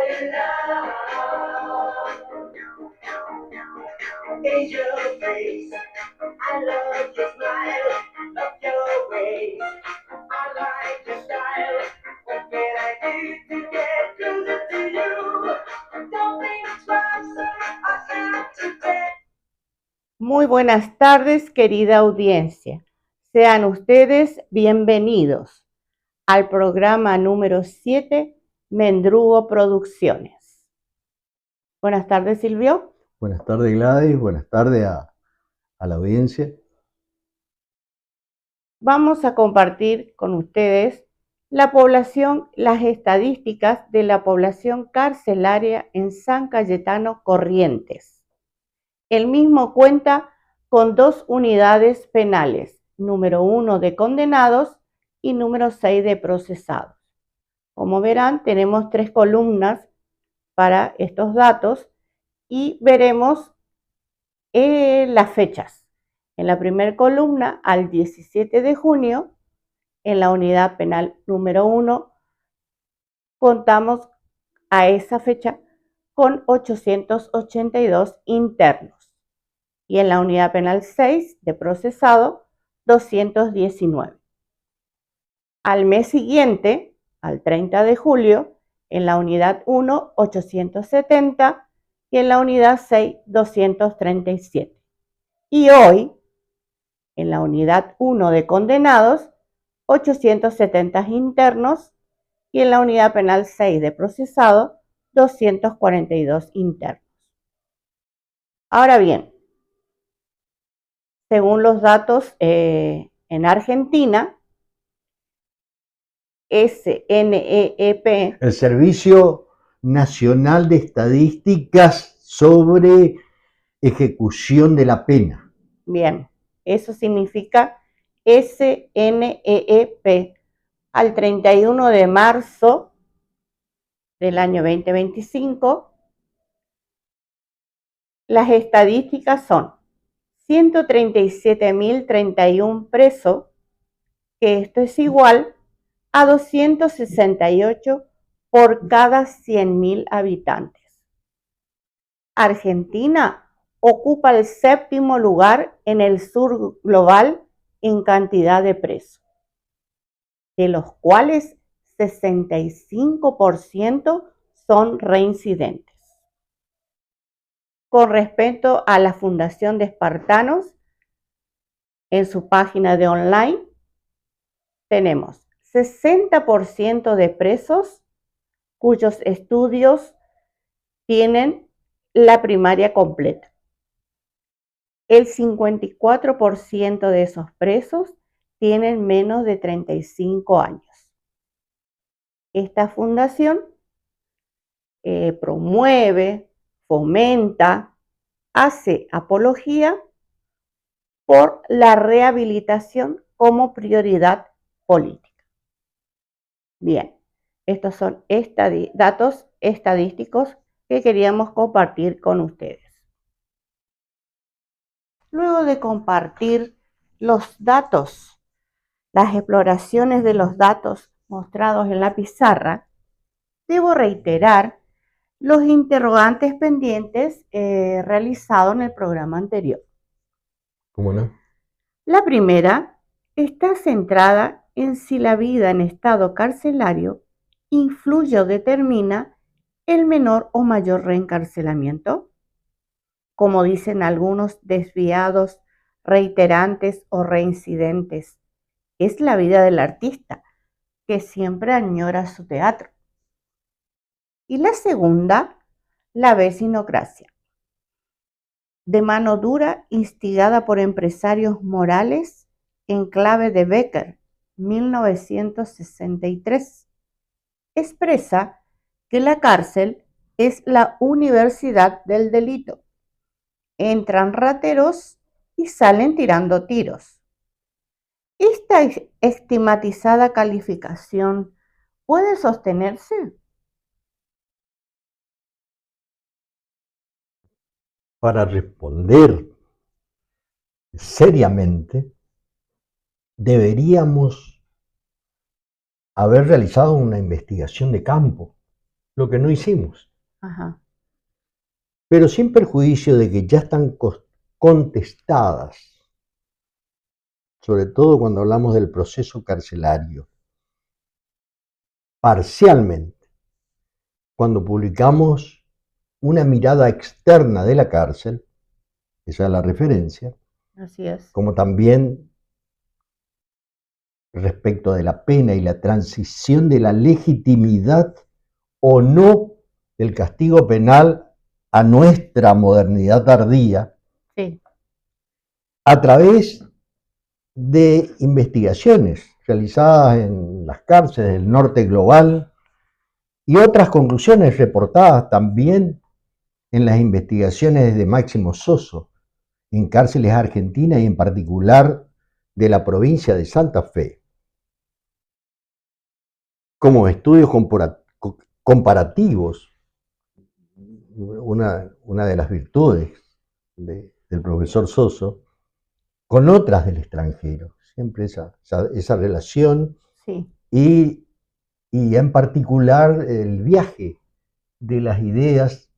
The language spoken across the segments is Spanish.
in love. In your face, I love your smile, love your ways. I like your style. What can I do to get closer to you? Don't think twice, I have to get. Muy buenas tardes, querida audiencia. Sean ustedes bienvenidos al programa número 7, Mendrugo Producciones. Buenas tardes, Silvio. Buenas tardes, Gladys. Buenas tardes a la audiencia. Vamos a compartir con ustedes las estadísticas de la población carcelaria en San Cayetano Corrientes. El mismo cuenta con 2 unidades penales, número 1 de condenados y número 6 de procesados. Como verán, tenemos 3 columnas para estos datos y veremos las fechas. En la primera columna, al 17 de junio, en la unidad penal número 1, contamos a esa fecha con 882 internos. Y en la unidad penal 6 de procesado, 219. Al mes siguiente, al 30 de julio, en la unidad 1, 870 y en la unidad 6, 237. Y hoy, en la unidad 1 de condenados, 870 internos y en la unidad penal 6 de procesado, 242 internos. Ahora bien, según los datos en Argentina, SNEEP, el Servicio Nacional de Estadísticas sobre Ejecución de la Pena. Bien, eso significa SNEEP. Al 31 de marzo del año 2025, las estadísticas son 137.031 presos, que esto es igual a 268 por cada 100.000 habitantes. Argentina ocupa el 7º lugar en el sur global en cantidad de presos, de los cuales 65% son reincidentes. Con respecto a la Fundación de Espartanos, en su página de online, tenemos 60% de presos cuyos estudios tienen la primaria completa. El 54% de esos presos tienen menos de 35 años. Esta fundación promueve, fomenta, hace apología por la rehabilitación como prioridad política. Bien, estos son datos estadísticos que queríamos compartir con ustedes. Luego de compartir los datos, las exploraciones de los datos mostrados en la pizarra, debo reiterar los interrogantes pendientes realizados en el programa anterior. ¿Cómo no? La primera está centrada en si la vida en estado carcelario influye o determina el menor o mayor reencarcelamiento. Como dicen algunos desviados, reiterantes o reincidentes, es la vida del artista que siempre añora su teatro. Y la segunda, la vecinocracia, de mano dura instigada por empresarios morales en clave de Becker, 1963, expresa que la cárcel es la universidad del delito. Entran rateros y salen tirando tiros. ¿Esta estigmatizada calificación puede sostenerse? Para responder seriamente, deberíamos haber realizado una investigación de campo lo que no hicimos, Ajá. pero sin perjuicio de que ya están contestadas, sobre todo cuando hablamos del proceso carcelario, parcialmente, cuando publicamos una mirada externa de la cárcel, esa es la referencia, Así es. como también respecto de la pena y la transición de la legitimidad o no del castigo penal a nuestra modernidad tardía, Sí. a través de investigaciones realizadas en las cárceles del norte global y otras conclusiones reportadas también en las investigaciones de Máximo Soso en cárceles argentinas y en particular de la provincia de Santa Fe, como estudios comparativos, una de las virtudes del profesor Soso, con otras del extranjero, siempre esa relación Sí. y en particular el viaje de las ideas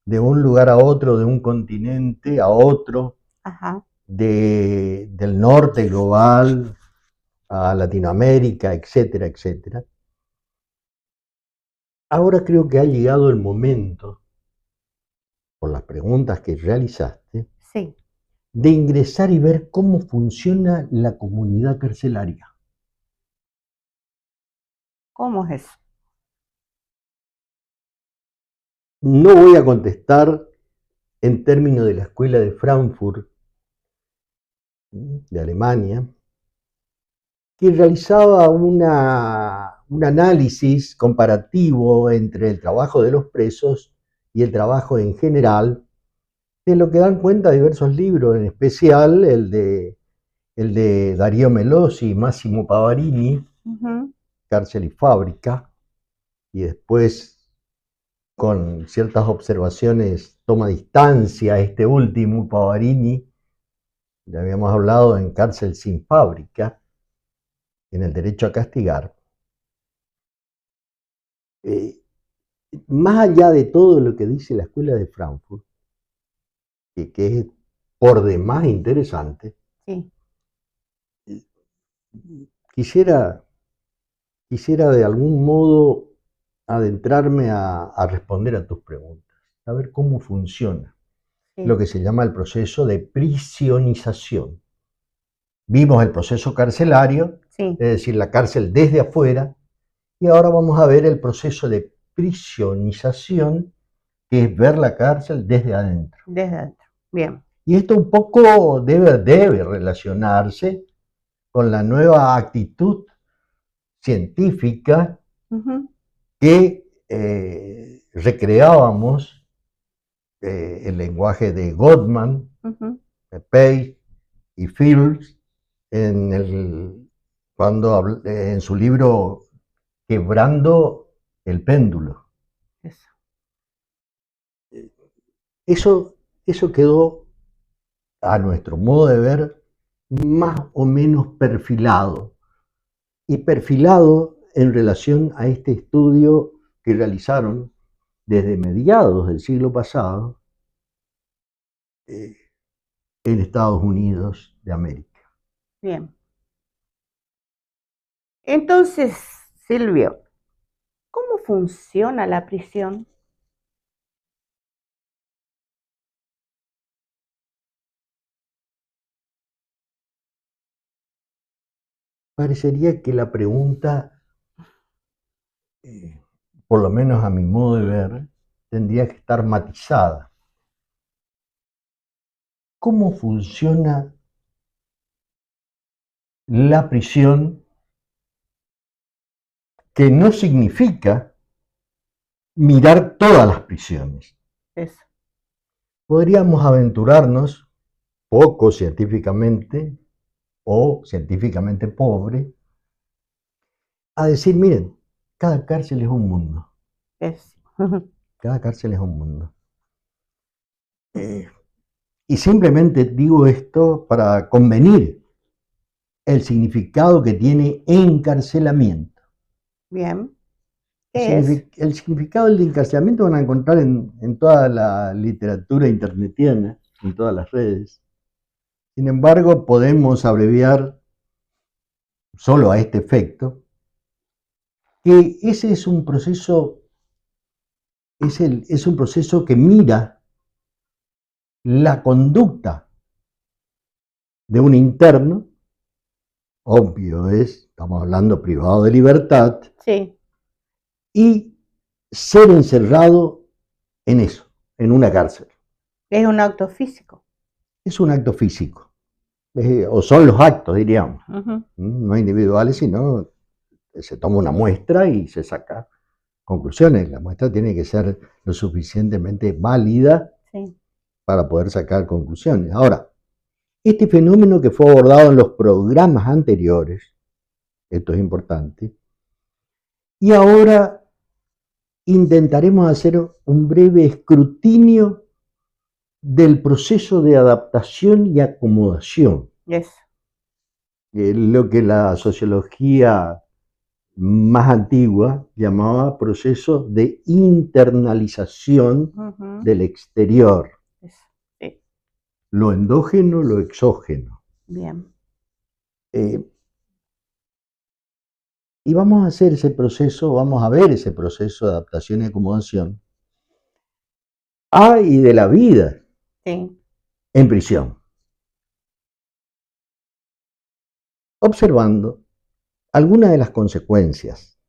de un lugar a otro, de un continente a otro, Ajá. del norte global a Latinoamérica, etcétera, etcétera. Ahora creo que ha llegado el momento, por las preguntas que realizaste, Sí. de ingresar y ver cómo funciona la comunidad carcelaria. ¿Cómo es eso? No voy a contestar en términos de la escuela de Frankfurt, de Alemania, que realizaba un análisis comparativo entre el trabajo de los presos y el trabajo en general, de lo que dan cuenta diversos libros, en especial el de Darío Melosi y Massimo Pavarini, Cárcel y Fábrica, y después con ciertas observaciones toma distancia este último, Pavarini, ya habíamos hablado en Cárcel sin Fábrica, en el derecho a castigar. Más allá de todo lo que dice la escuela de Frankfurt, que es por demás interesante, Sí. quisiera de algún modo adentrarme a responder a tus preguntas, a ver cómo funciona lo que se llama el proceso de prisionización. Vimos el proceso carcelario, Sí. es decir, la cárcel desde afuera, y ahora vamos a ver el proceso de prisionización, que es ver la cárcel desde adentro. Desde adentro. Bien. Y esto un poco debe relacionarse con la nueva actitud científica que recreábamos el lenguaje de Gottman, Page y Fields en su libro Quebrando el péndulo. Eso quedó, a nuestro modo de ver, más o menos perfilado. Y perfilado en relación a este estudio que realizaron desde mediados del siglo pasado en Estados Unidos de América. Bien. Entonces, Silvio, ¿cómo funciona la prisión? Parecería que la pregunta, por lo menos a mi modo de ver, tendría que estar matizada. ¿Cómo funciona la prisión? Que no significa mirar todas las prisiones. Eso. Podríamos aventurarnos, poco científicamente o científicamente pobre, a decir, miren, cada cárcel es un mundo. Eso. Cada cárcel es un mundo. Y simplemente digo esto para convenir el significado que tiene encarcelamiento. Bien. ¿Qué es? El significado del encarcelamiento van a encontrar en toda la literatura internetiana, en todas las redes. Sin embargo, podemos abreviar solo a este efecto que ese es un proceso, es un proceso que mira la conducta de un interno, obvio estamos hablando privado de libertad, Sí, y ser encerrado en eso, en una cárcel. es un acto físico. Es un acto físico, o son los actos, diríamos, Ujú. no individuales, sino se toma una muestra y se saca conclusiones. La muestra tiene que ser lo suficientemente válida Sí, para poder sacar conclusiones. Ahora, este fenómeno que fue abordado en los programas anteriores, esto es importante, y ahora intentaremos hacer un breve escrutinio del proceso de adaptación y acomodación, eso. lo que la sociología más antigua llamaba proceso de internalización Ujú. del exterior, Eso. Sí, lo endógeno, lo exógeno. bien. Eh, y vamos a hacer ese proceso, vamos a ver ese proceso de adaptación y acomodación y de la vida Sí, en prisión, observando algunas de las consecuencias,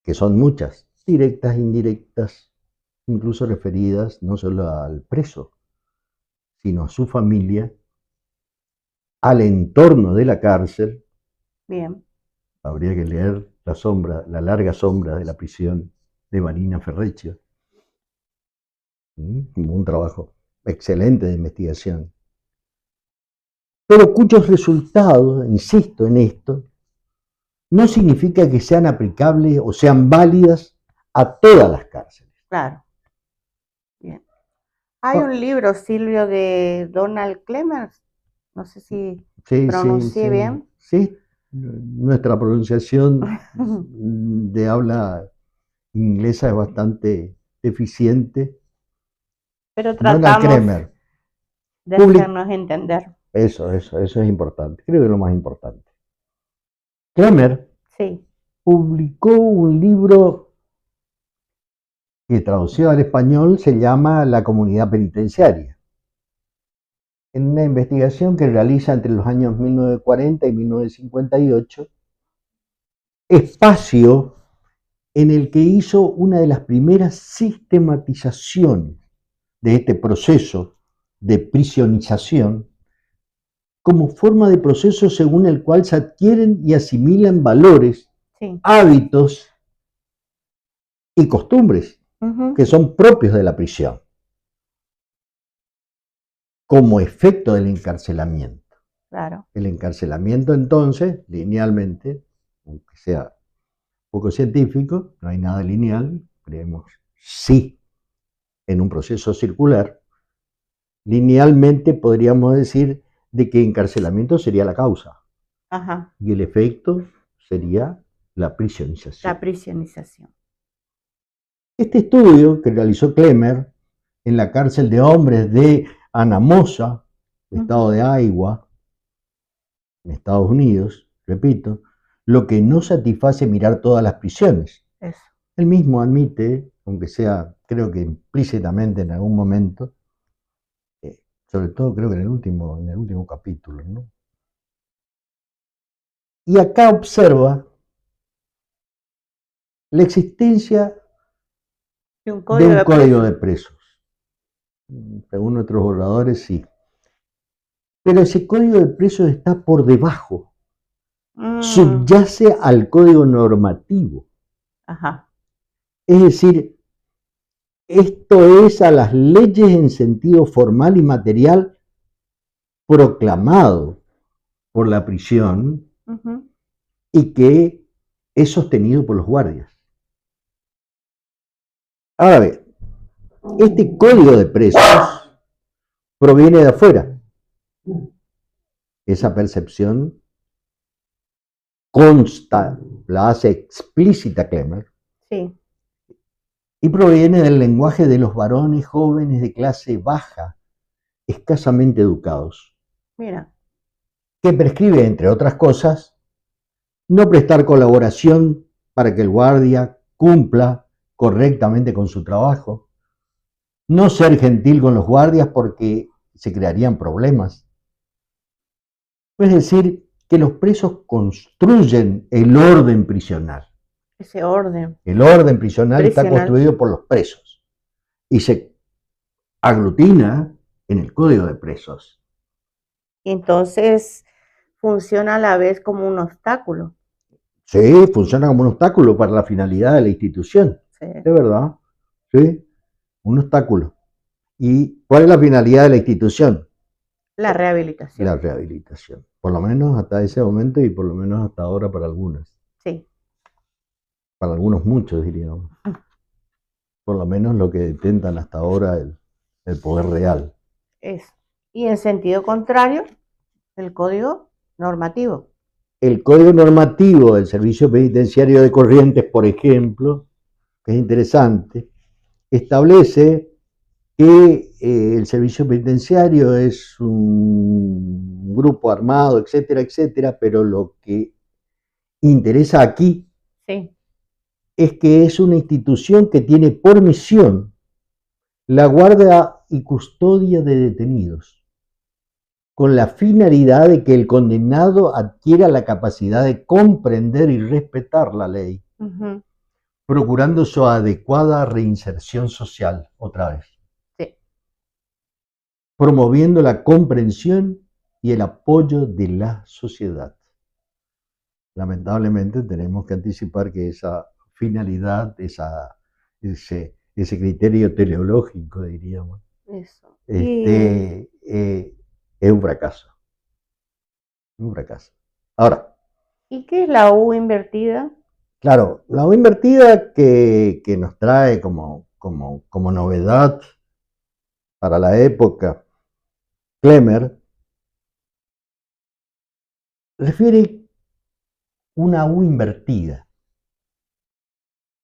que son muchas, directas, indirectas, incluso referidas no solo al preso, sino a su familia, al entorno de la cárcel. bien. Habría que leer La sombra, La larga sombra de la prisión de Marina Ferreccio, un trabajo excelente de investigación, pero cuyos resultados, insisto en esto, no significa que sean aplicables o sean válidas a todas las cárceles. Claro. Bien. Hay un libro, Silvio, de Donald Clemens, no sé si Sí, sí, pronuncié sí, bien, sí. Nuestra pronunciación de habla inglesa es bastante deficiente. pero Donald tratamos Kremer, de hacernos entender. eso es importante, creo que es lo más importante. Kremer Sí, publicó un libro que traducido al español se llama La comunidad penitenciaria, en una investigación que realiza entre los años 1940 y 1958, espacio en el que hizo una de las primeras sistematizaciones de este proceso de prisionización como forma de proceso según el cual se adquieren y asimilan valores, sí. hábitos y costumbres Ujú. que son propios de la prisión, como efecto del encarcelamiento. Claro, El encarcelamiento entonces, linealmente, aunque sea poco científico, no hay nada lineal, creemos sí en un proceso circular, linealmente podríamos decir de que encarcelamiento sería la causa ajá, y el efecto sería la la prisionización. prisionización. Este estudio que realizó Kremer en la cárcel de hombres de Anamosa, estado Ujú. de Iowa, en Estados Unidos, repito, lo que no satisface mirar todas las prisiones. Eso, Él mismo admite, aunque sea creo que implícitamente en algún momento, sobre todo creo que en el último capítulo, ¿no? Y acá observa la existencia y un de código un de código presos. de presos. Según nuestros oradores, sí. Pero ese código de presos está por debajo, Mm, subyace al código normativo. ajá, Es decir, esto es a las leyes en sentido formal y material proclamado por la prisión ujú, y que es sostenido por los guardias. Ahora bien, este código de presos proviene de afuera. Esa percepción consta, la hace explícita Klemmer, Sí, y proviene del lenguaje de los varones jóvenes de clase baja, escasamente educados, mira, que prescribe, entre otras cosas, no prestar colaboración para que el guardia cumpla correctamente con su trabajo, no ser gentil con los guardias porque se crearían problemas. Es decir, que los presos construyen el orden prisional. ese orden El orden prisional está prisional. construido por los presos y se aglutina en el código de presos. Y entonces funciona a la vez como un obstáculo. Sí, funciona como un obstáculo para la finalidad de la institución. Sí, Es verdad. Sí, un obstáculo. ¿Y cuál es la finalidad de la institución? la rehabilitación. La rehabilitación. Por lo menos hasta ese momento y por lo menos hasta ahora para algunas. Sí. Para algunos muchos, diríamos. Por lo menos lo que detentan hasta ahora el poder real. Eso. Y en sentido contrario, el código normativo. El código normativo del Servicio Penitenciario de Corrientes, por ejemplo, que es interesante, establece que el servicio penitenciario es un grupo armado, etcétera, etcétera, pero lo que interesa aquí Sí. es que es una institución que tiene por misión la guarda y custodia de detenidos, con la finalidad de que el condenado adquiera la capacidad de comprender y respetar la ley, Ujú. procurando su adecuada reinserción social, otra vez, Sí. promoviendo la comprensión y el apoyo de la sociedad. Lamentablemente tenemos que anticipar que esa finalidad, ese criterio teleológico, diríamos, Eso. es un fracaso. Un fracaso. Ahora, ¿Y qué es la U invertida? claro, la U invertida que nos trae como novedad para la época Klemmer, refiere una U invertida.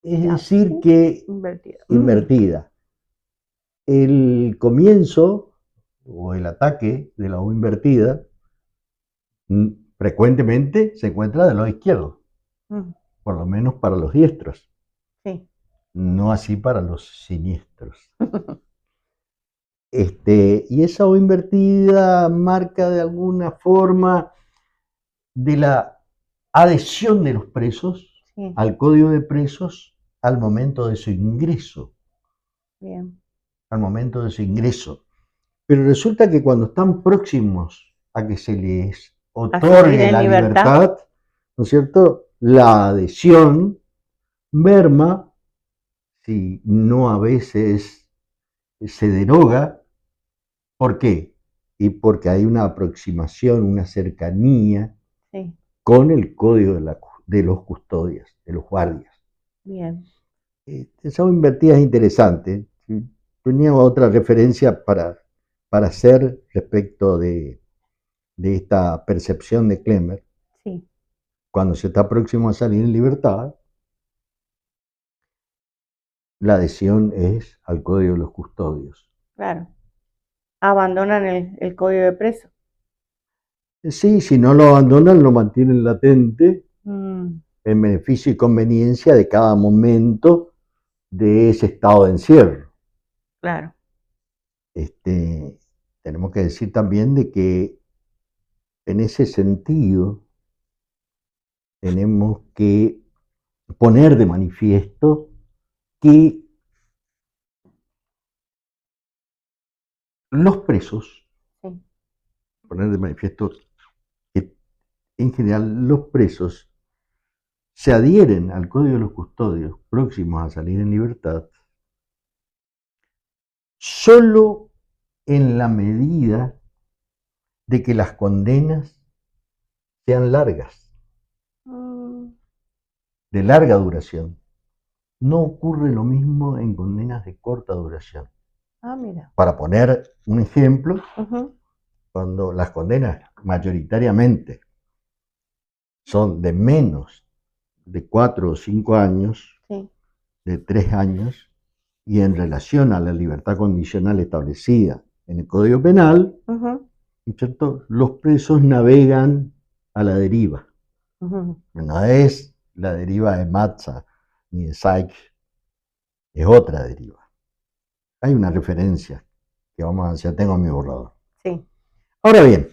Es La decir, U que invertida. invertida. El comienzo o el ataque de la U invertida frecuentemente se encuentra del lado izquierdo, Mm, por lo menos para los diestros, sí. no así para los siniestros. Y esa O invertida marca de alguna forma de la adhesión de los presos Sí, al código de presos al momento de su ingreso, bien. al momento de su ingreso. Pero resulta que cuando están próximos a que se les A salir otorgue en la libertad. libertad, ¿no es cierto? La adhesión merma, si no a veces se deroga. ¿Por qué? Y porque hay una aproximación, una cercanía Sí, con el código de los custodios, de los guardias. bien. Esa invertida es interesante. Tenía otra referencia para hacer respecto de esta percepción de Klemmer. Sí, Cuando se está próximo a salir en libertad, la adhesión es al código de los custodios. claro. Abandonan el código de preso. Sí, si no lo abandonan, lo mantienen latente Mm, en beneficio y conveniencia de cada momento de ese estado de encierro. claro. Tenemos que decir también de que en ese sentido tenemos que poner de manifiesto que los presos, Sí, poner de manifiesto que en general los presos se adhieren al código de los custodios próximos a salir en libertad solo en la medida de que las condenas sean largas, mm, de larga duración. No ocurre lo mismo en condenas de corta duración. mira. Para poner un ejemplo, Ujú, cuando las condenas mayoritariamente son de menos de 4 o 5 años, Sí. de 3 años, y en relación a la libertad condicional establecida en el Código Penal, Ujú, ¿cierto?, los presos navegan a la deriva. ujú. No es la deriva de Matza ni de Saik, es otra deriva. Hay una referencia que vamos a hacer, tengo en mi borrador. Sí. Ahora bien,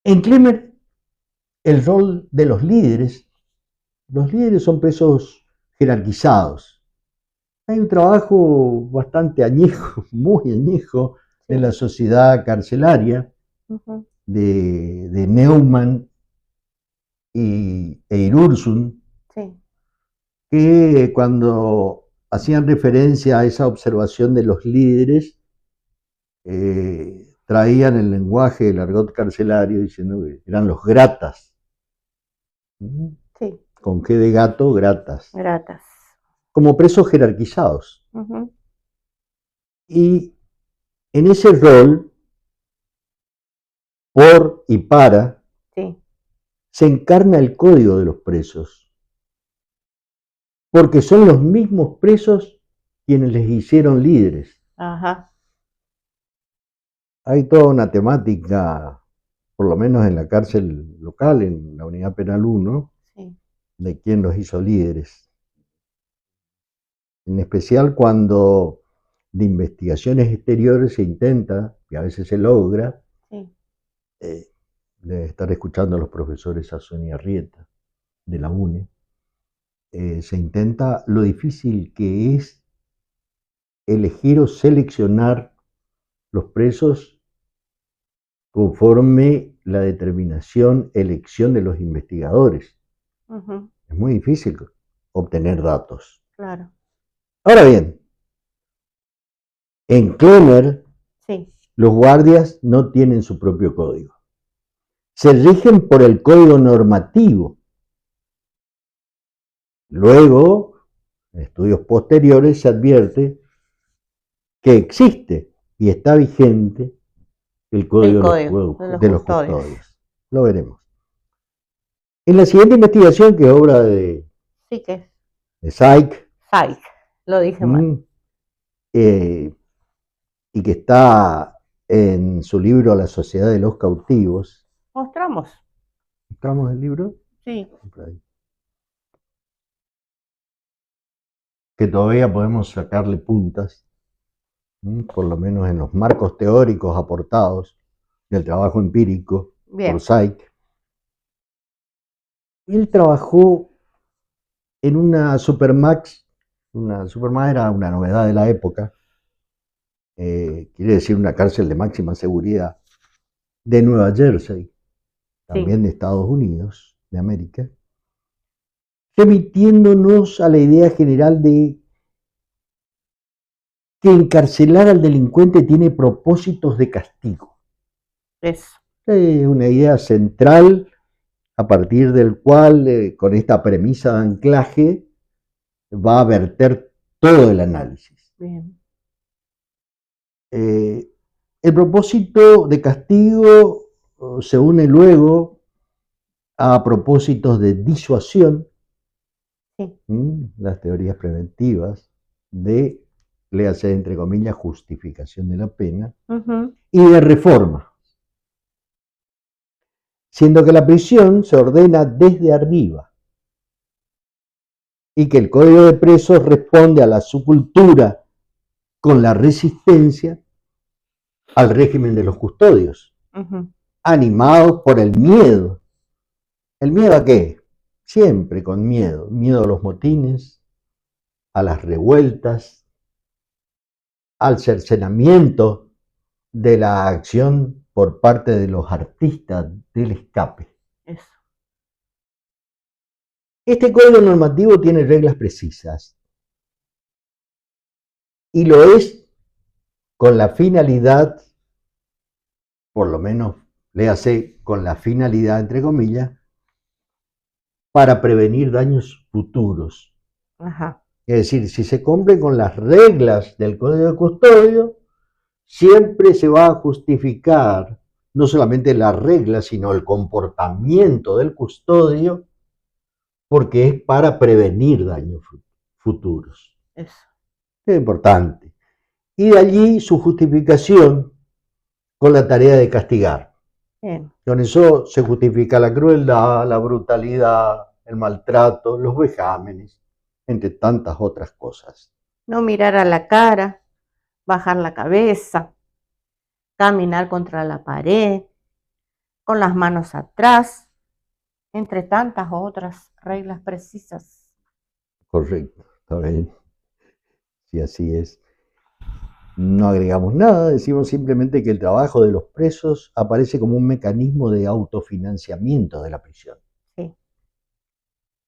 en Clemer, el rol de los líderes son presos jerarquizados. Hay un trabajo bastante añejo, muy añejo, Sí. de la sociedad carcelaria, Ujú. de Neumann e Irursun, Sí. que cuando hacían referencia a esa observación de los líderes, traían el lenguaje del argot carcelario diciendo que eran los gratas. Sí. Con G de gato, gratas. Gratas. Como presos jerarquizados. Ujú. Y en ese rol, por y para, Sí. se encarna el código de los presos. Porque son los mismos presos quienes les hicieron líderes. Ajá. Hay toda una temática, por lo menos en la cárcel local, en la Unidad Penal 1, Sí. de quién los hizo líderes. En especial cuando de investigaciones exteriores se intenta, y a veces se logra, Sí. de estar escuchando a los profesores Sazón y Arrieta de la UNE, se intenta lo difícil que es elegir o seleccionar los presos conforme la determinación, elección de los investigadores. Ujú. Es muy difícil obtener datos. Claro. Ahora bien, en Clemer, Sí. los guardias no tienen su propio código. Se rigen por el código normativo. Luego, en estudios posteriores, se advierte que existe y está vigente el código de los custodios. Lo veremos. En la siguiente investigación, que es obra de Sí que es. Saik, Psych. Lo dije mal. y que está en su libro La Sociedad de los Cautivos. Mostramos. ¿Mostramos el libro? Sí. Que todavía podemos sacarle puntas, por lo menos en los marcos teóricos aportados del trabajo empírico por Saik. Él trabajó en una Supermax. Una Supermax era una novedad de la época, quiere decir una cárcel de máxima seguridad de Nueva Jersey, también de Estados Unidos, de América, remitiéndonos a la idea general de que encarcelar al delincuente tiene propósitos de castigo. Eso. Es una idea central a partir del cual, con esta premisa de anclaje, va a verter todo el análisis. Bien. El propósito de castigo se une luego a propósitos de disuasión, sí, las teorías preventivas de, léase entre comillas, justificación de la pena, y de reforma, siendo que la prisión se ordena desde arriba y que el Código de Presos responde a la subcultura con la resistencia al régimen de los custodios, animados por el miedo. ¿El miedo a qué? Siempre con miedo. Miedo a los motines, a las revueltas, al cercenamiento de la acción por parte de los artistas del escape. Eso. Este código normativo tiene reglas precisas y lo es con la finalidad, por lo menos léase con la finalidad entre comillas, para prevenir daños futuros. Ajá. Es decir, si se cumple con las reglas del Código de Custodio, siempre se va a justificar no solamente la regla, sino el comportamiento del custodio, porque es para prevenir daños futuros. Eso. Es importante. Y de allí su justificación con la tarea de castigar. Bien. Con eso se justifica la crueldad, la brutalidad, el maltrato, los vejámenes, entre tantas otras cosas. No mirar a la cara, bajar la cabeza, caminar contra la pared, con las manos atrás, entre tantas otras reglas precisas. Correcto, está bien. Si así es. No agregamos nada, decimos simplemente que el trabajo de los presos aparece como un mecanismo de autofinanciamiento de la prisión. Sí.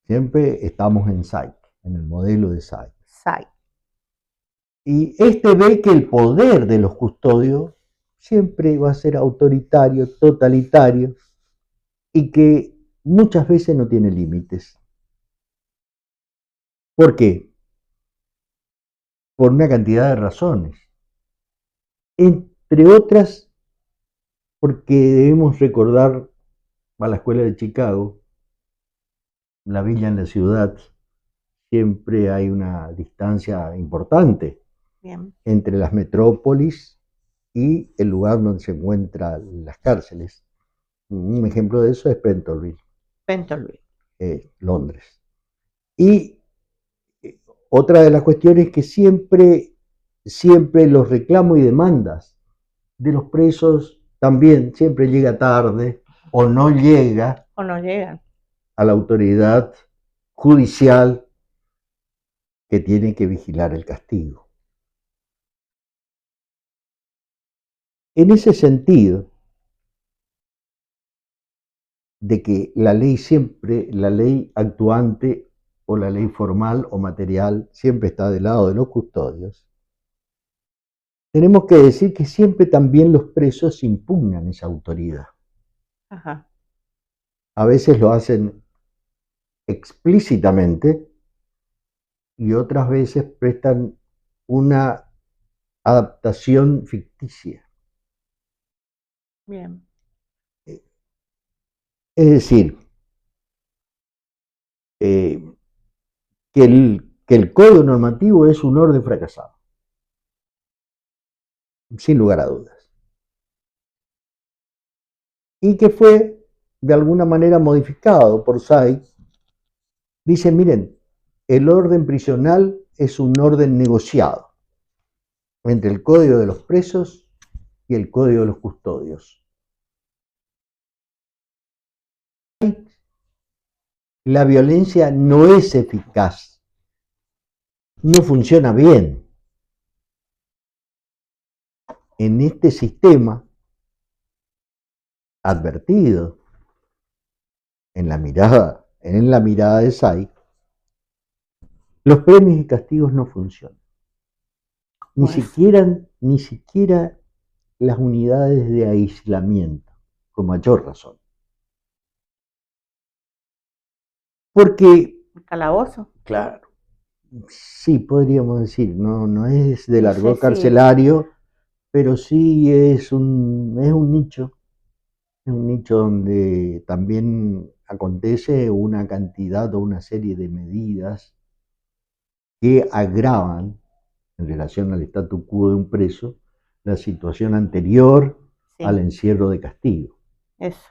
Siempre estamos en SAIC, en el modelo de SAIC. SAIC. Y este ve que el poder de los custodios siempre va a ser autoritario, totalitario, y que muchas veces no tiene límites. ¿Por qué? Por una cantidad de razones. Entre otras, porque debemos recordar a la escuela de Chicago, la villa en la ciudad, siempre hay una distancia importante. Bien. Entre las metrópolis y el lugar donde se encuentran las cárceles. Un ejemplo de eso es Pentonville, Londres. Y otra de las cuestiones es que siempre los reclamos y demandas de los presos también siempre llega tarde o no llega a la autoridad judicial que tiene que vigilar el castigo. En ese sentido, de que la ley actuante o la ley formal o material siempre está del lado de los custodios, tenemos que decir que siempre también los presos impugnan esa autoridad. Ajá. A veces lo hacen explícitamente y otras veces prestan una adaptación ficticia. Bien. Es decir, que el código normativo es un orden fracasado, sin lugar a dudas, y que fue de alguna manera modificado por SAIC. Dicen, miren, el orden prisional es un orden negociado entre el código de los presos y el código de los custodios. La violencia no es eficaz, no funciona bien. En este sistema advertido en la mirada de SAIC, los premios y castigos no funcionan. Ni siquiera las unidades de aislamiento, con mayor razón. Porque, ¿El calabozo? claro, sí podríamos decir, no es del argot Sí. carcelario, pero sí es un nicho donde también acontece una cantidad o una serie de medidas que agravan en relación al statu quo de un preso la situación anterior al encierro de castigo. Eso.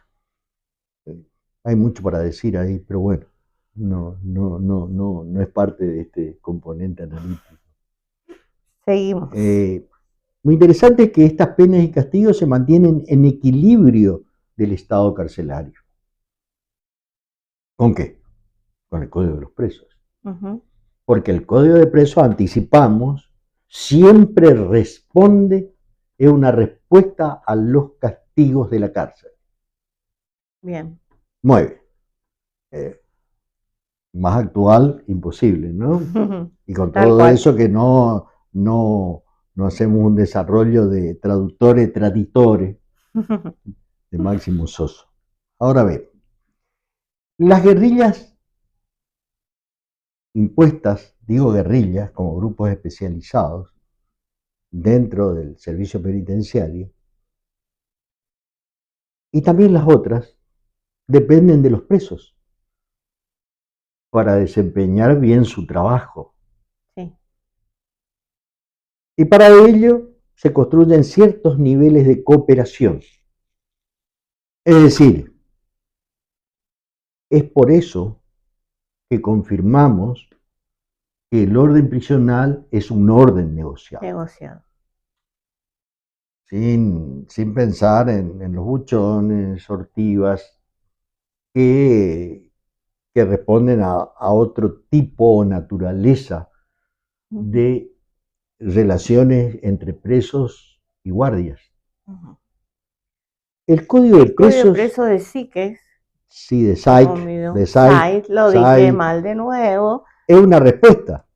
Hay mucho para decir ahí, pero bueno, no es parte de este componente analítico. Seguimos. Lo interesante es que estas penas y castigos se mantienen en equilibrio del estado carcelario. ¿Con qué? Con el Código de los Presos. Porque el Código de Presos, anticipamos, siempre responde, es una respuesta a los castigos de la cárcel. Bien. Muy bien. Más actual, imposible, ¿no? Y con todo eso que no hacemos un desarrollo de traductores, traditores, de Máximo Soso. Ahora bien, las guerrillas impuestas, digo guerrillas, como grupos especializados dentro del servicio penitenciario, Y también las otras dependen de los presos para desempeñar bien su trabajo. Sí. Y para ello se construyen ciertos niveles de cooperación. Es decir, es por eso que confirmamos que el orden prisional es un orden negociado. Negociado. Sin pensar en los buchones, sortivas, que responden a otro tipo o naturaleza de relaciones entre presos y guardias. El código de Código presos, preso de Siques, sí, de Sykes, lo dije mal de nuevo. Es una respuesta,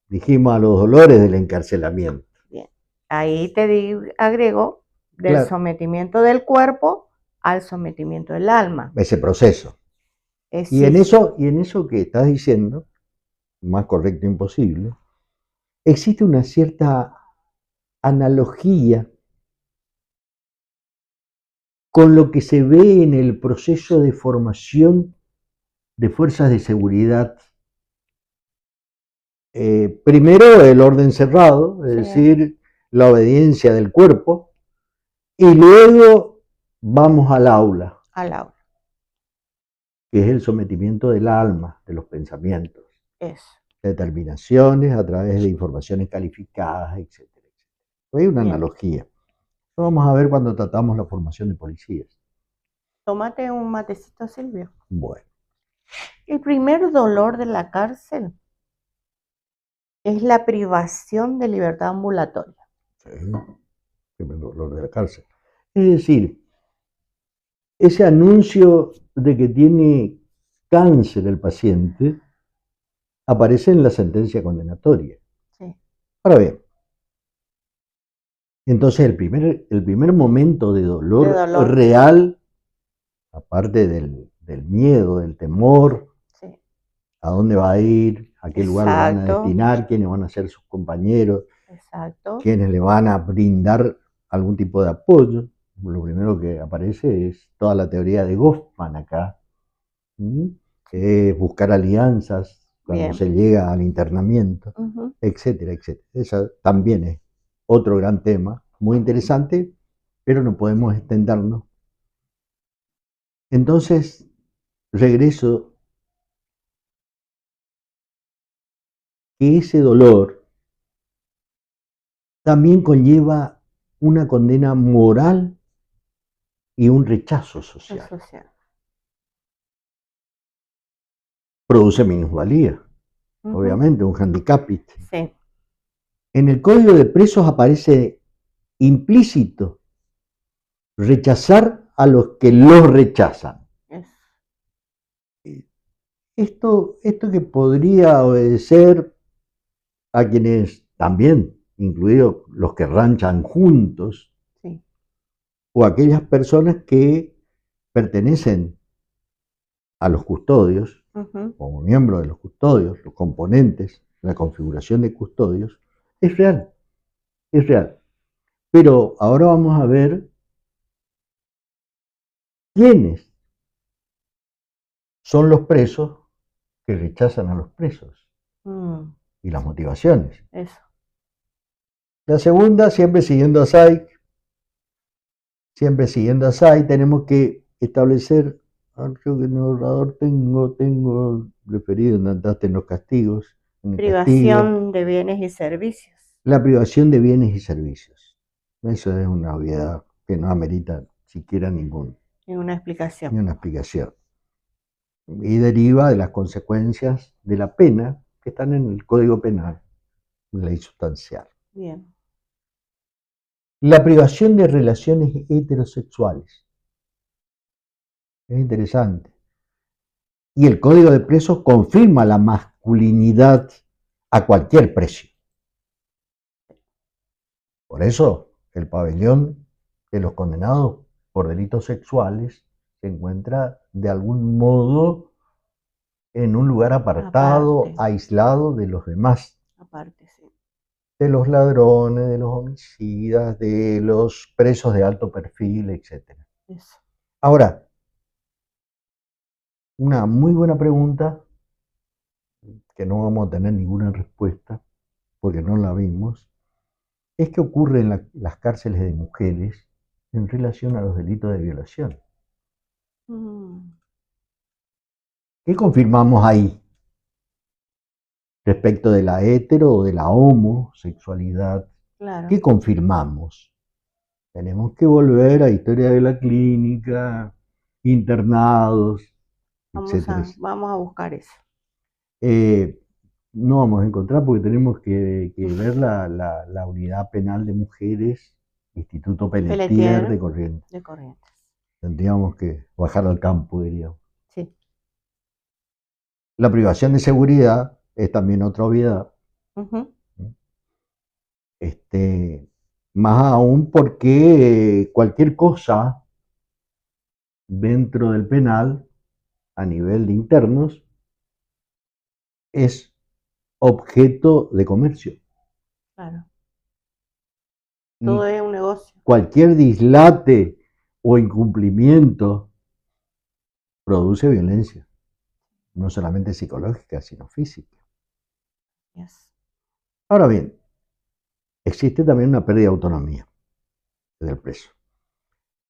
dijimos, a los dolores del encarcelamiento. Bien. Ahí te agrego del Claro. sometimiento del cuerpo al sometimiento del alma. Ese proceso. Y en eso que estás diciendo, más correcto imposible, existe una cierta analogía con lo que se ve en el proceso de formación de fuerzas de seguridad. Primero el orden cerrado, es decir, la obediencia del cuerpo, y luego vamos al aula. Al aula. Que es el sometimiento del alma, de los pensamientos. Eso. Determinaciones a través de informaciones calificadas, etc. Hay una analogía. Lo vamos a ver cuando tratamos la formación de policías. Tómate un matecito, Silvio. Bueno. El primer dolor de la cárcel es la privación de libertad ambulatoria. Sí, el primer dolor de la cárcel. Es decir, ese anuncio de que tiene cáncer el paciente aparece en la sentencia condenatoria. Sí. Ahora bien, entonces el primer momento de dolor real, aparte del miedo, del temor, sí. ¿A dónde va a ir? ¿A qué lugar lo van a destinar? ¿Quiénes van a ser sus compañeros? Exacto. ¿Quiénes le van a brindar algún tipo de apoyo? Lo primero que aparece es toda la teoría de Goffman acá, que es buscar alianzas cuando se llega al internamiento, etcétera, etcétera. Esa también es otro gran tema, muy interesante, pero no podemos extendernos. Entonces, regreso que ese dolor también conlleva una condena moral y un rechazo social. Produce minusvalía, obviamente, un handicapit. Sí. En el Código de Presos aparece implícito rechazar a los que los rechazan. Esto que podría obedecer a quienes también, incluidos los que ranchan juntos, sí, o aquellas personas que pertenecen a los custodios, como miembros de los custodios, los componentes, la configuración de custodios, es real, es real. Pero ahora vamos a ver quiénes son los presos que rechazan a los presos y las motivaciones. Eso. La segunda, siempre siguiendo a Sykes, tenemos que establecer, creo que en el ahorrador tengo referido, andaste en los castigos. Privación de bienes y servicios. La privación de bienes y servicios. Eso es una obviedad que no amerita siquiera ninguna explicación. Y deriva de las consecuencias de la pena que están en el Código Penal, ley sustancial. Bien. La privación de relaciones heterosexuales. Es interesante. Y el Código de Presos confirma la masculinidad a cualquier precio. Por eso, el pabellón de los condenados por delitos sexuales se encuentra de algún modo en un lugar apartado, aislado de los demás. Aparte, sí. De los ladrones, de los homicidas, de los presos de alto perfil, etc. Eso. Ahora, una muy buena pregunta, que no vamos a tener ninguna respuesta, porque no la vimos, es qué ocurre en las cárceles de mujeres en relación a los delitos de violación. ¿Qué confirmamos ahí respecto de la hetero o de la homosexualidad? Claro. ¿Qué confirmamos? Tenemos que volver a historia de la clínica, internados, etc. Vamos a buscar eso. No vamos a encontrar porque tenemos que ver la unidad penal de mujeres, Instituto Pelletier de Corrientes. Tendríamos que bajar al campo, diríamos. Sí. La privación de seguridad es también otra obviedad. Más aún porque cualquier cosa dentro del penal, a nivel de internos, es objeto de comercio. Claro. Todo es un negocio. Cualquier dislate o incumplimiento produce violencia, no solamente psicológica, sino física. Yes. Ahora bien, existe también una pérdida de autonomía del preso.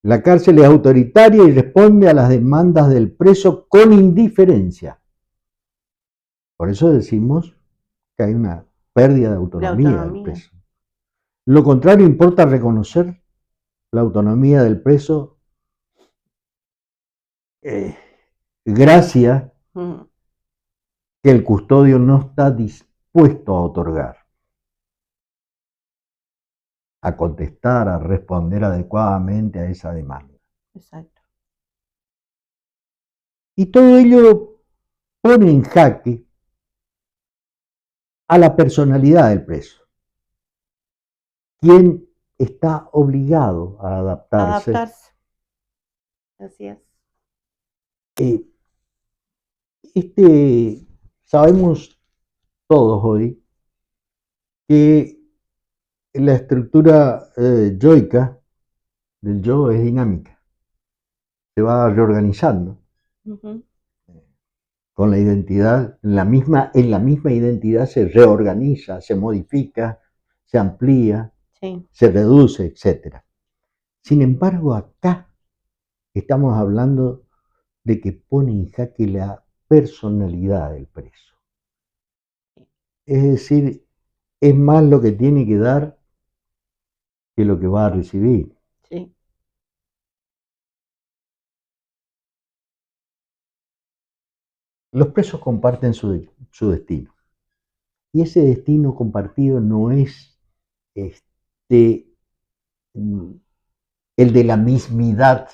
La cárcel es autoritaria y responde a las demandas del preso con indiferencia. Por eso decimos que hay una pérdida de autonomía del preso. Lo contrario importa reconocer la autonomía del preso gracia que el custodio no está dispuesto a otorgar, a contestar, a responder adecuadamente a esa demanda. Exacto. Y todo ello pone en jaque a la personalidad del preso, quien está obligado a adaptarse. Así es. Sabemos todos hoy que la estructura yoica del yo es dinámica, se va reorganizando con la identidad, en la misma identidad se reorganiza, se modifica, se amplía, se reduce, etc. Sin embargo, acá estamos hablando de que pone en jaque la personalidad del preso. Es decir, es más lo que tiene que dar que lo que va a recibir. Sí. Los presos comparten su destino. Y ese destino compartido no es el de la mismidad,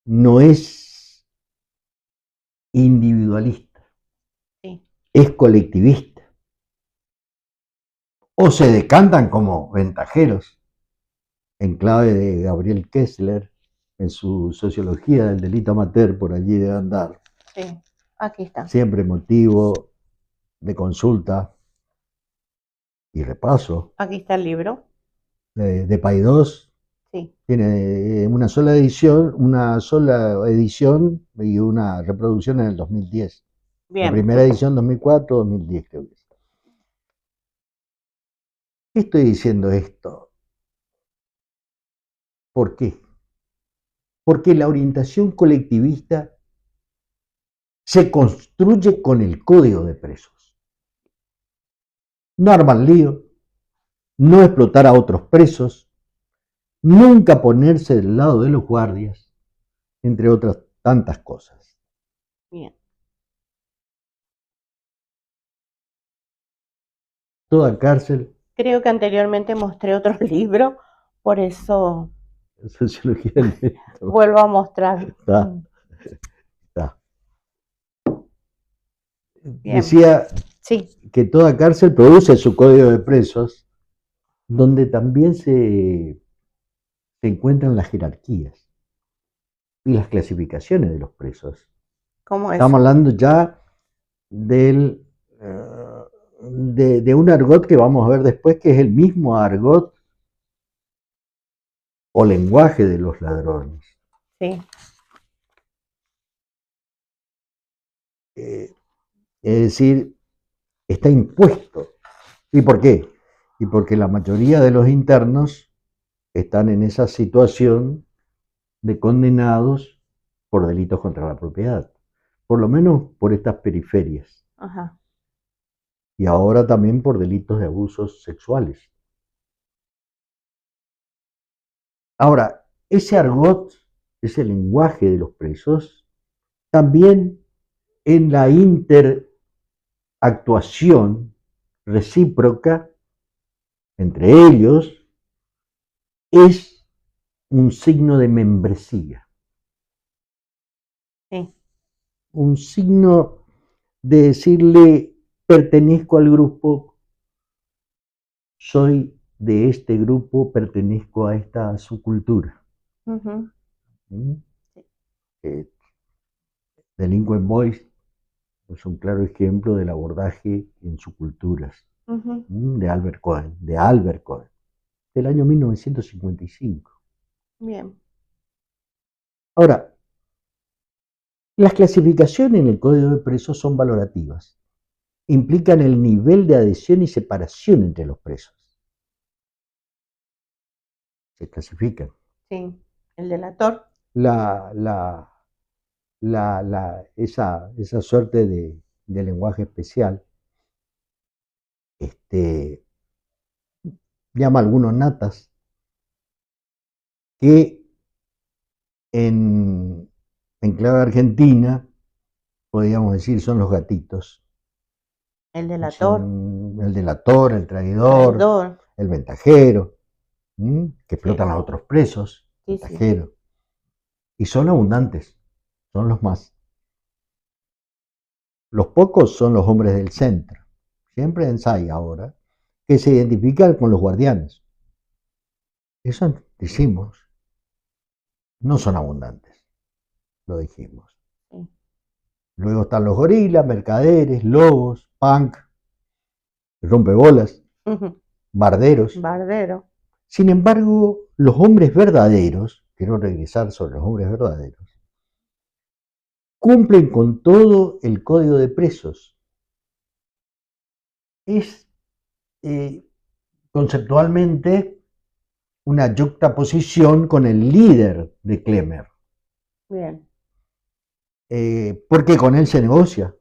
no es individualista, es colectivista. O se decantan como ventajeros, en clave de Gabriel Kessler, en su Sociología del delito amateur, por allí debe andar. Sí, aquí está. Siempre motivo de consulta y repaso. Aquí está el libro. De Paidós. Sí. Tiene una sola edición y una reproducción en el 2010. Bien. La primera edición 2004, 2010 creo que es. ¿Qué estoy diciendo esto? ¿Por qué? Porque la orientación colectivista se construye con el código de presos. No armar lío, no explotar a otros presos, nunca ponerse del lado de los guardias, entre otras tantas cosas. Bien. Toda cárcel. Creo que anteriormente mostré otro libro, por eso Sociología del delito. Vuelvo a mostrar. Está. Decía que toda cárcel produce su código de presos, donde también se encuentran las jerarquías y las clasificaciones de los presos. ¿Cómo es? Estamos hablando ya de un argot que vamos a ver después, que es el mismo argot o lenguaje de los ladrones. Sí. Es decir, está impuesto. ¿Y por qué? Y porque la mayoría de los internos están en esa situación de condenados por delitos contra la propiedad, por lo menos por estas periferias. Ajá. Y ahora también por delitos de abusos sexuales. Ahora, ese argot, ese lenguaje de los presos, también en la interactuación recíproca entre ellos, es un signo de membresía. Sí. Un signo de decirle, pertenezco al grupo, soy de este grupo, pertenezco a esta subcultura. Ujú. ¿Mm? Delinquent Boys es un claro ejemplo del abordaje en subculturas. Ujú. De Albert Cohen, del año 1955. Bien. Ahora, las clasificaciones en el Código de Presos son valorativas. Implican el nivel de adhesión y separación entre los presos. Se clasifican. Sí. El delator. Esa suerte de lenguaje especial llama a algunos natas que en clave argentina, podríamos decir, son los gatitos. El delator. El delator, el traidor, Traidor. el ventajero, que explotan Sí. a otros presos, Sí, ventajero. Y son abundantes, son los más. Los pocos son los hombres del centro, siempre en SAI ahora, que se identifican con los guardianes. Eso decimos, no son abundantes, lo dijimos. Sí. Luego están los gorilas, mercaderes, lobos, punk, rompebolas, Ujú. barderos. Bardero. Sin embargo, los hombres verdaderos, quiero regresar sobre los hombres verdaderos, cumplen con todo el código de presos. Es conceptualmente una yuxtaposición con el líder de Klemer. Bien. Porque con él se negocia.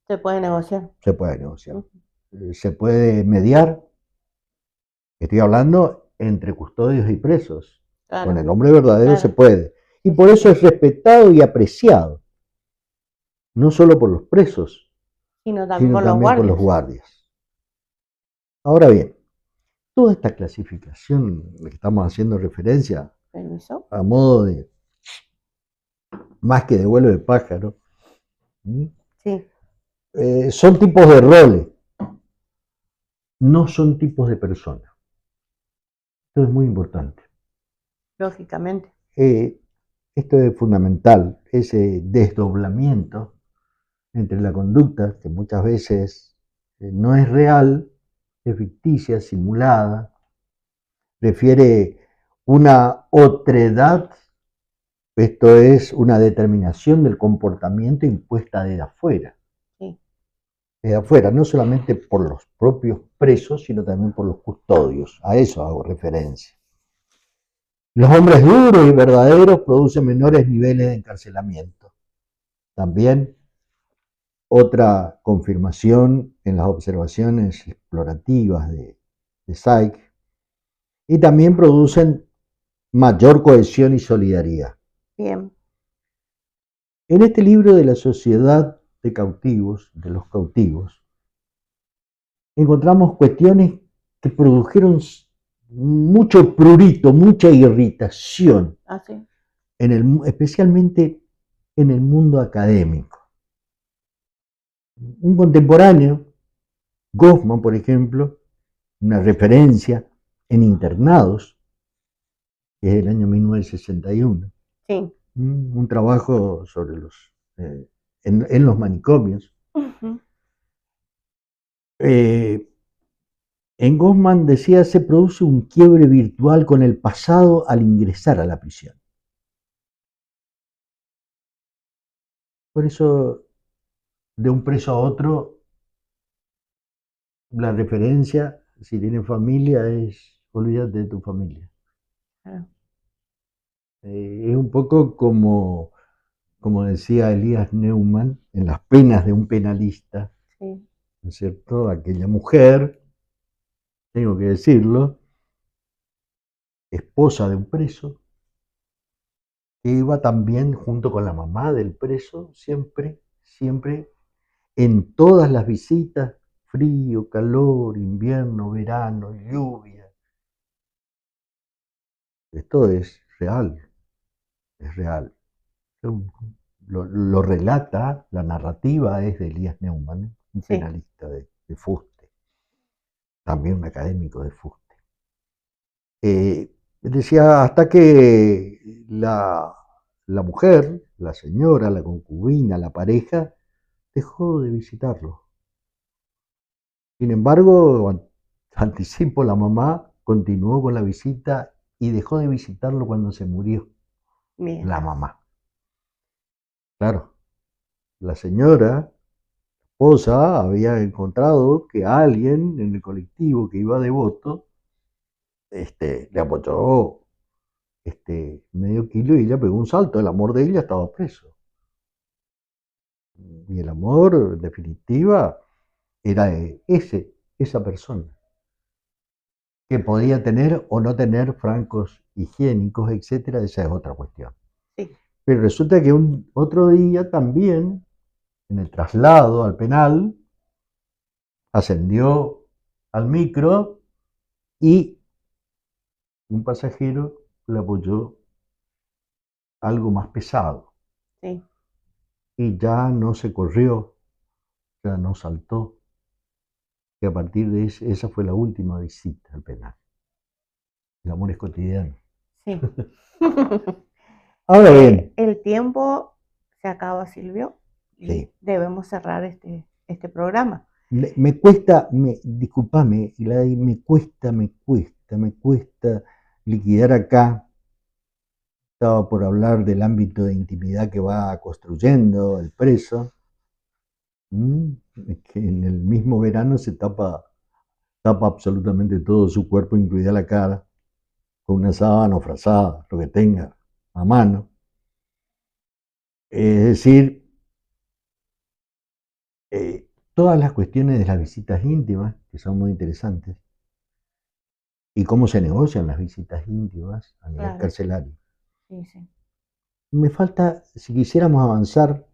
Se puede negociar. Se puede negociar. Se puede mediar. Estoy hablando entre custodios y presos. Claro. Con el hombre verdadero Claro. se puede. Y por eso es respetado y apreciado. No solo por los presos, Sino también sino por los también por los guardias. guardias. Ahora bien, toda esta clasificación que estamos haciendo referencia, ¿Permiso? a modo de más que de vuelo de pájaro, Sí. son tipos de roles, no son tipos de personas. Esto es muy importante. Lógicamente. Esto es fundamental, ese desdoblamiento entre la conducta, que muchas veces no es real, es ficticia, simulada, refiere una otredad, esto es una determinación del comportamiento impuesta desde afuera. Sí. Desde afuera, no solamente por los propios presos, sino también por los custodios. A eso hago referencia. Los hombres duros y verdaderos producen menores niveles de encarcelamiento. También otra confirmación en las observaciones explorativas de Psyche. Y también producen mayor cohesión y solidaridad. Bien. En este libro de la sociedad de cautivos, de los cautivos, encontramos cuestiones que produjeron mucho prurito, mucha irritación, ¿Sí? especialmente en el mundo académico. Un contemporáneo, Goffman, por ejemplo, una referencia en internados, que es del año 1961. Sí. Un trabajo sobre en los manicomios. Uh-huh. En Goffman decía, se produce un quiebre virtual con el pasado al ingresar a la prisión. Por eso, de un preso a otro, la referencia, si tienen familia, es olvídate de tu familia. Claro. Es un poco como decía Elías Neumann, en Las penas de un penalista, Sí, ¿no es cierto? Aquella mujer, tengo que decirlo, esposa de un preso, que iba también junto con la mamá del preso, siempre, siempre, en todas las visitas, frío, calor, invierno, verano, lluvia. Esto es real, es real. Lo relata, la narrativa es de Elías Neumann, un sí, penalista de Fuste, también un académico de Fuste. Decía, hasta que la mujer, la señora, la concubina, la pareja, dejó de visitarlo. Sin embargo, anticipo, la mamá continuó con la visita y dejó de visitarlo cuando se murió bien, la mamá. Claro, la señora esposa había encontrado que alguien en el colectivo que iba devoto le apoyó medio kilo y ella pegó un salto. El amor de ella estaba preso. Y el amor, en definitiva, era esa persona, que podía tener o no tener francos higiénicos, etcétera, esa es otra cuestión. sí, Pero resulta que otro día también, en el traslado al penal, ascendió al micro y un pasajero le apoyó algo más pesado sí. y ya no se corrió, ya no saltó, y a partir de esa fue la última visita al penal. El amor es cotidiano. Sí. Ahora bien, El tiempo se acaba, Silvio, y sí, debemos cerrar este programa. me cuesta, disculpame, me cuesta liquidar acá. Estaba por hablar del ámbito de intimidad que va construyendo el preso, que en el mismo verano se tapa absolutamente todo su cuerpo, incluida la cara, con una sábana o frazada, lo que tenga a mano. Es decir, todas las cuestiones de las visitas íntimas, que son muy interesantes, y cómo se negocian las visitas íntimas a nivel Claro, carcelario. sí, sí. Me falta, si quisiéramos avanzar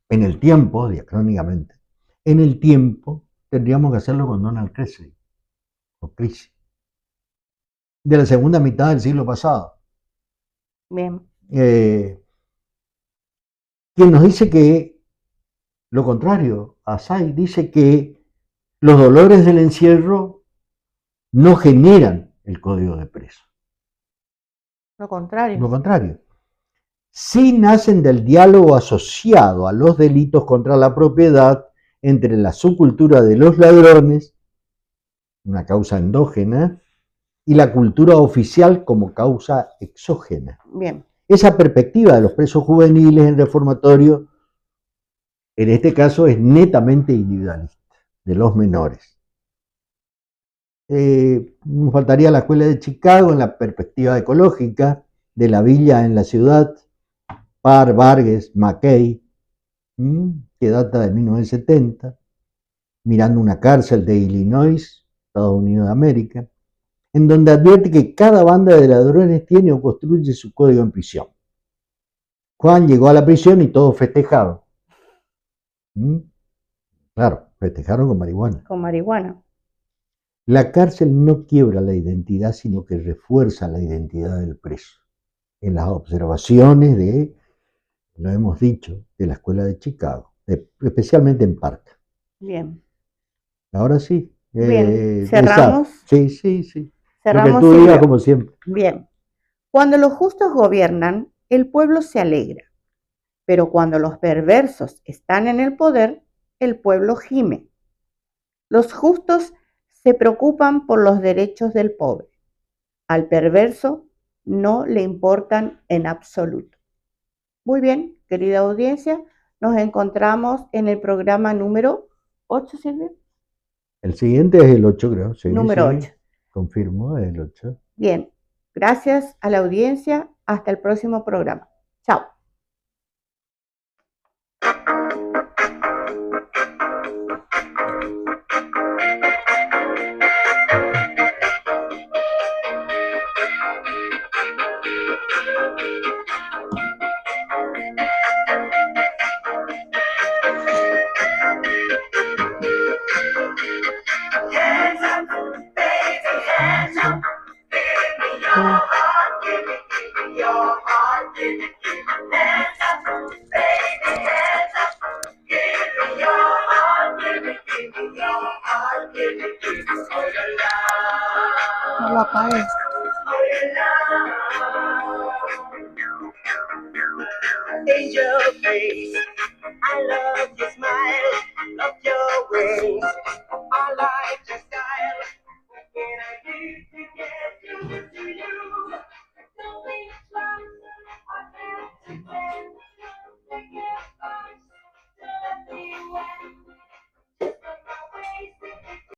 en el tiempo, diacrónicamente, en el tiempo tendríamos que hacerlo con Donald Creasy, o Creasy, de la segunda mitad del siglo pasado. Bien, Eh, quien nos dice que lo contrario, Asai dice que los dolores del encierro no generan el código de preso. lo contrario. Lo contrario, sí nacen del diálogo asociado a los delitos contra la propiedad entre la subcultura de los ladrones, una causa endógena, y la cultura oficial como causa exógena. Bien, Esa perspectiva de los presos juveniles en reformatorio, en este caso, es netamente individualista, de los menores. Nos faltaría la escuela de Chicago en la perspectiva ecológica de la villa en la ciudad, Parr, Vargas, McKay, que data de 1970, mirando una cárcel de Illinois, Estados Unidos de América, en donde advierte que cada banda de ladrones tiene o construye su código en prisión. Juan llegó a la prisión y todos festejaron. Claro, festejaron con marihuana. con marihuana. La cárcel no quiebra la identidad, sino que refuerza la identidad del preso. En las observaciones lo hemos dicho, de la escuela de Chicago, especialmente en Park. Bien, Ahora sí, bien. esa, Cerramos, sí. Lo que cerramos, tú digas, Silvio. como siempre. Bien. Cuando los justos gobiernan, el pueblo se alegra, pero cuando los perversos están en el poder, el pueblo gime. Los justos se preocupan por los derechos del pobre. Al perverso no le importan en absoluto. Muy bien, querida audiencia, Nos encontramos en el programa número 8, Silvia. El siguiente es el 8, creo. Sí, Número sí, 8. confirmo, el 8. Bien, gracias a la audiencia. Hasta el próximo programa. Chao. No lo apagues. Angel face, I love your smile, love your ways. I like